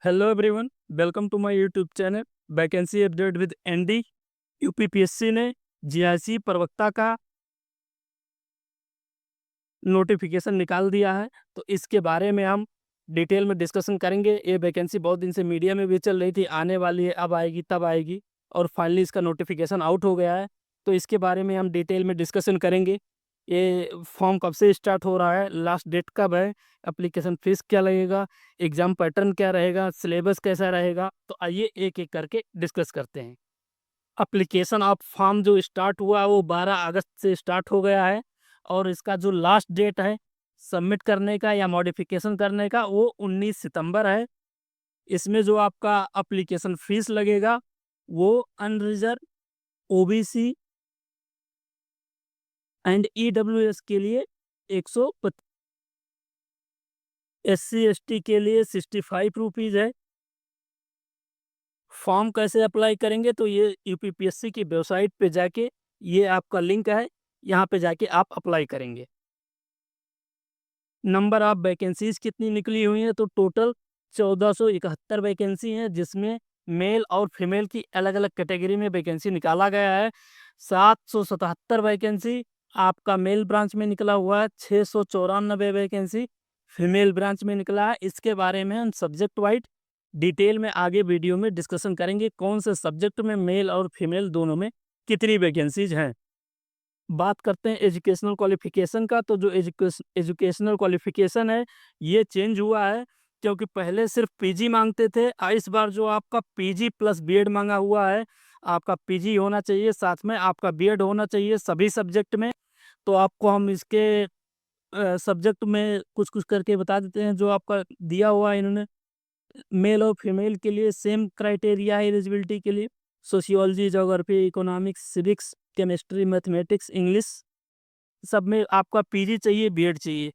Hello everyone, welcome to my YouTube channel vacancy update with ND. UPPSC ने GIC प्रवक्ता का notification निकाल दिया है। तो इसके बारे में हम डिटेल में डिस्कशन करेंगे। ये वैकेंसी बहुत दिन से मीडिया में भी चल रही थी, आने वाली है, अब आएगी तब आएगी, और फाइनली इसका नोटिफिकेशन आउट हो गया है। तो इसके बारे में हम डिटेल में डिस्कशन करेंगे। ये फॉर्म कब से स्टार्ट हो रहा है, लास्ट डेट कब है, एप्लीकेशन फीस क्या लगेगा, एग्जाम पैटर्न क्या रहेगा, सिलेबस कैसा रहेगा, तो आइए एक एक करके डिस्कस करते हैं। एप्लीकेशन ऑफ फॉर्म जो स्टार्ट हुआ वो 12 अगस्त से स्टार्ट हो गया है, और इसका जो लास्ट डेट है सबमिट करने का या मॉडिफिकेशन करने का वो 19 सितंबर है। इसमें जो आपका एप्लीकेशन फीस लगेगा वो अनरिजर्व, ओबीसी एंड ईडब्ल्यूएस के लिए 150, एससी एसटी के लिए 65 रुपीज़ है। फॉर्म कैसे अप्लाई करेंगे, तो ये यूपीपीएससी की वेबसाइट पे जाके, ये आपका लिंक है, यहाँ पे जाके आप अप्लाई करेंगे। नंबर ऑफ वैकेंसीज कितनी निकली हुई हैं, तो टोटल 1471 वैकेंसी हैं, जिसमें मेल और फीमेल की अलग अलग कैटेगरी में वैकेंसी निकाला गया है। 777 वैकेंसी आपका मेल ब्रांच में निकला हुआ है, 694 वैकेंसी फीमेल ब्रांच में निकला है। इसके बारे में हम सब्जेक्ट वाइज डिटेल में आगे वीडियो में डिस्कशन करेंगे, कौन से सब्जेक्ट में मेल और फीमेल दोनों में कितनी वैकेंसीज हैं। बात करते हैं एजुकेशनल क्वालिफिकेशन का, तो जो एजुकेशनल क्वालिफिकेशन है ये चेंज हुआ है, क्योंकि पहले सिर्फ पीजी मांगते थे, इस बार जो आपका पीजी प्लस बीएड मांगा हुआ है। आपका पीजी होना चाहिए, साथ में आपका बीएड होना चाहिए सभी सब्जेक्ट में। तो आपको हम इसके सब्जेक्ट में कुछ कुछ करके बता देते हैं जो आपका दिया हुआ है इन्होंने। मेल और फीमेल के लिए सेम क्राइटेरिया है एलिजिबिलिटी के लिए। Sociology, geography, economics, civics, chemistry, mathematics, English, सब में आपका पीजी चाहिए, बीएड चाहिए।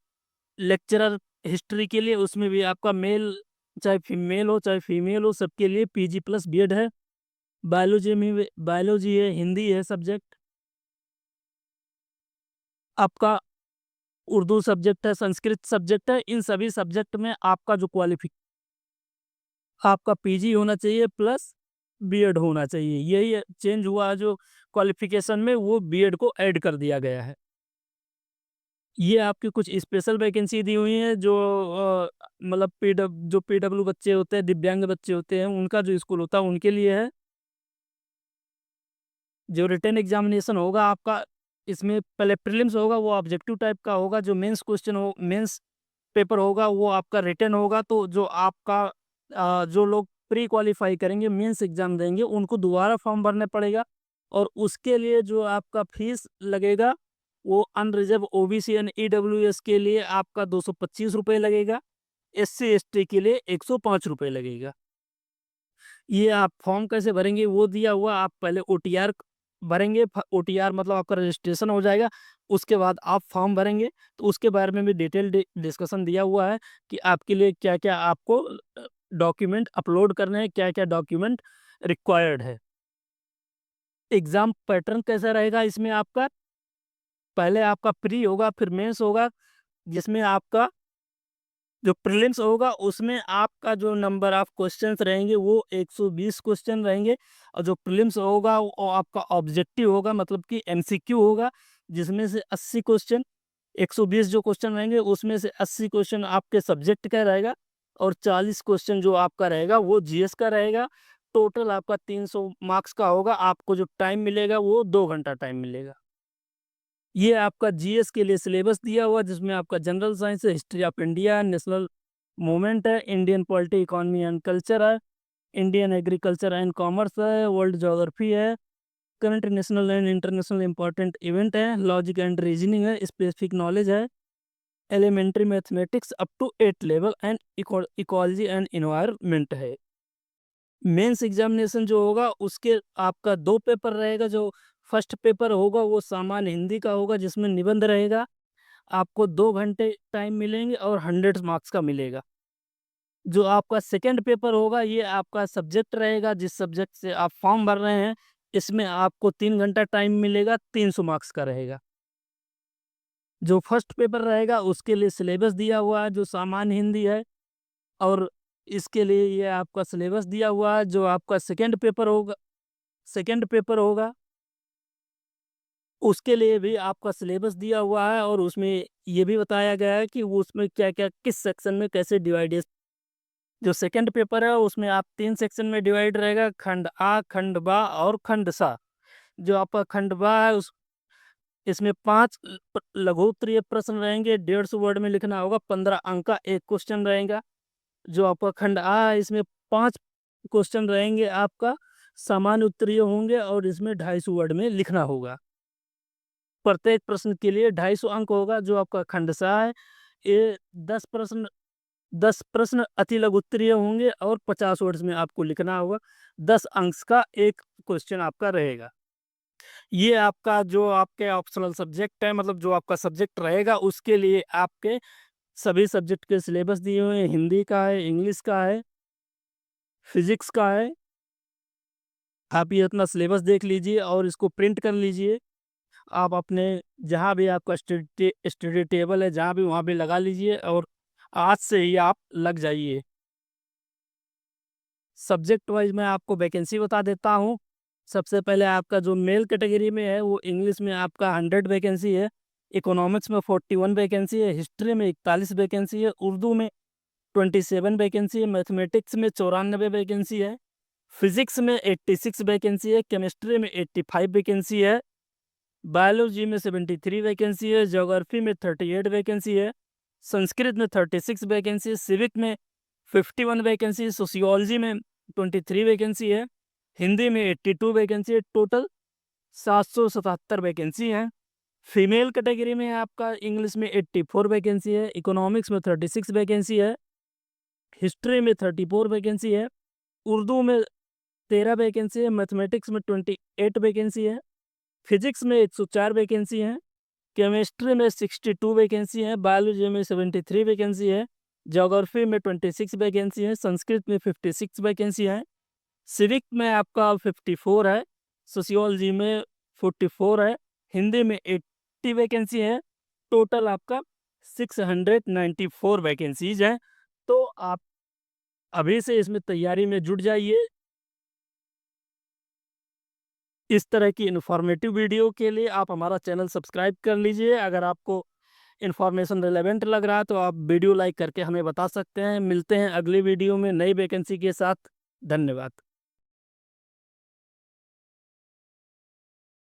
लेक्चरर हिस्ट्री के लिए उसमें भी आपका मेल, चाहे फीमेल हो चाहे फीमेल हो, सबके लिए पीजी प्लस बीएड है। बायोलॉजी में बायोलॉजी है, हिंदी है सब्जेक्ट आपका, उर्दू सब्जेक्ट है, संस्कृत सब्जेक्ट है। इन सभी सब्जेक्ट में आपका जो आपका पीजी होना चाहिए प्लस बीएड होना चाहिए। यही चेंज हुआ है, जो क्वालिफिकेशन में वो बीएड को ऐड कर दिया गया है। ये आपकी कुछ स्पेशल वैकेंसी दी हुई है, जो मतलब जो पीडब्ल्यू बच्चे होते हैं, दिव्यांग बच्चे होते हैं, उनका जो स्कूल होता है उनके लिए है। जो रिटन एग्जामिनेशन होगा आपका, इसमें पहले प्रीलिम्स होगा, वो ऑब्जेक्टिव टाइप का होगा। जो मेंस क्वेश्चन हो, मेंस पेपर होगा, वो आपका रिटन होगा। तो जो आपका जो लोग प्री क्वालिफाई करेंगे, मेंस एग्जाम देंगे, उनको दोबारा फॉर्म भरना पड़ेगा। और उसके लिए जो आपका फीस लगेगा वो अनरिजर्व, ओबीसी एंड ईडब्ल्यूएस के लिए आपका 225 रुपये लगेगा, एससी एसटी के लिए 105 रुपये लगेगा। ये आप फॉर्म कैसे भरेंगे वो दिया हुआ, आप पहले ओटीआर भरेंगे। ओटीआर मतलब आपका रजिस्ट्रेशन हो जाएगा, उसके बाद आप फॉर्म भरेंगे। तो उसके बारे में भी डिटेल डिस्कशन दिया हुआ है कि आपके लिए क्या क्या आपको डॉक्यूमेंट अपलोड करने हैं, क्या क्या डॉक्यूमेंट रिक्वायर्ड है। एग्जाम पैटर्न कैसा रहेगा इसमें आपका, पहले आपका प्री होगा, फिर मेंस होगा, जिसमें आपका जो प्रीलिम्स होगा उसमें आपका जो नंबर ऑफ क्वेश्चंस रहेंगे वो 120 क्वेश्चन रहेंगे। और जो प्रीलिम्स होगा वो आपका ऑब्जेक्टिव होगा, मतलब कि एमसीक्यू होगा, जिसमें से 80 क्वेश्चन, 120 जो क्वेश्चन रहेंगे उसमें से 80 क्वेश्चन आपके सब्जेक्ट का रहेगा, और 40 क्वेश्चन जो आपका रहेगा वो जीएस का रहेगा। टोटल आपका 300 मार्क्स का होगा। आपको जो टाइम मिलेगा वो 2 घंटा टाइम मिलेगा। ये आपका जीएस के लिए सिलेबस दिया हुआ, जिसमें आपका जनरल साइंस है, history of India, national movement है, Indian polity, economy and culture है, इंडियन एग्रीकल्चर एंड कॉमर्स है, वर्ल्ड ज्योग्राफी है, current national and international important event है, लॉजिक एंड रीजनिंग है, स्पेसिफिक नॉलेज है, elementary mathematics up to 8 level, and ecology and environment है। Mains examination जो होगा उसके आपका 2 पेपर रहेगा। जो फर्स्ट पेपर होगा वो सामान्य हिंदी का होगा, जिसमें निबंध रहेगा। आपको 2 घंटे टाइम मिलेंगे और 100 मार्क्स का मिलेगा। जो आपका सेकंड पेपर होगा ये आपका सब्जेक्ट रहेगा, जिस सब्जेक्ट से आप फॉर्म भर रहे हैं, इसमें आपको 3 घंटा टाइम मिलेगा, 300 मार्क्स का रहेगा। जो फर्स्ट पेपर रहेगा उसके लिए सिलेबस दिया हुआ है, जो सामान्य हिंदी है, और इसके लिए ये आपका सिलेबस दिया हुआ है। जो आपका सेकंड पेपर होगा उसके लिए भी आपका सिलेबस दिया हुआ है, और उसमें ये भी बताया गया है कि वो उसमें क्या-क्या किस सेक्शन में कैसे डिवाइड है। जो सेकंड पेपर है उसमें आप 3 सेक्शन में डिवाइड रहेगा, खंड आ, खंड बा और खंड सा। जो आपका खंड बा है उस इसमें 5 लघु उत्तरीय प्रश्न रहेंगे, 150 वर्ड में लिखना होगा, 15 अंक का 1 क्वेश्चन रहेगा। जो आपका खंड आ है इसमें 5 क्वेश्चन रहेंगे आपका, सामान्य उत्तरीय होंगे और इसमें 250 वर्ड में लिखना होगा। प्रत्येक प्रश्न के लिए 250 अंक होगा। जो आपका खंड सा है ये 10 प्रश्न अति लघु उत्तरीय होंगे और 50 वर्ड्स में आपको लिखना होगा। 10 अंक का 1 क्वेश्चन आपका रहेगा। ये आपका जो आपके ऑप्शनल सब्जेक्ट है, मतलब जो आपका सब्जेक्ट रहेगा उसके लिए आपके सभी सब्जेक्ट के सिलेबस दिए हुए हैं। हिंदी का है, इंग्लिश का है, फिजिक्स का है। आप ये अपना सिलेबस देख लीजिए और इसको प्रिंट कर लीजिए। आप अपने जहाँ भी आपका स्टडी टेबल है, जहाँ भी वहाँ पे लगा लीजिए और आज से ही आप लग जाइए। सब्जेक्ट वाइज मैं आपको वैकेंसी बता देता हूँ। सबसे पहले आपका जो मेल कैटेगरी में है वो इंग्लिश में आपका 100 वैकेंसी है, इकोनॉमिक्स में 41 वैकेंसी है, हिस्ट्री में 41 वैकेंसी है, उर्दू में 27 वैकेंसी है, मैथमेटिक्स में 94 वैकेंसी है, फिजिक्स में 86 वैकेंसी है, केमिस्ट्री में 85 वैकेंसी है, बायोलॉजी में 73 वैकेंसी है, ज्योग्राफी में 38 वैकेंसी है, संस्कृत में 36 वैकेंसी है, सिविक में 51 वैकेंसी है, सोशियोलॉजी में 23 वैकेंसी है, हिंदी में 82 वैकेंसी है, टोटल 777 वैकेंसी है। फीमेल कैटेगरी में आपका इंग्लिश में 84 वैकेंसी है, इकोनॉमिक्स में 36 वैकेंसी है, हिस्ट्री में 34 वैकेंसी है, उर्दू में 13 वैकेंसी है, मैथमेटिक्स में 28 वैकेंसी है, फिजिक्स में 104 वैकेंसी है, केमिस्ट्री में 62 वैकेंसी है, बायोलॉजी में 73 वैकेंसी है, ज्योग्राफी में 26 वैकेंसी है, संस्कृत में 56 वैकेंसी है, सिविक में आपका 54 है, सोशियोलॉजी में 44 है, हिंदी में 80 वैकेंसी है, टोटल आपका 694 वैकेंसीज हैं। तो आप अभी से इसमें तैयारी में जुट जाइए। इस तरह की इन्फॉर्मेटिव वीडियो के लिए आप हमारा चैनल सब्सक्राइब कर लीजिए। अगर आपको इन्फॉर्मेशन रिलेवेंट लग रहा है तो आप वीडियो लाइक करके हमें बता सकते हैं। मिलते हैं अगली वीडियो में नई वैकेंसी के साथ। धन्यवाद।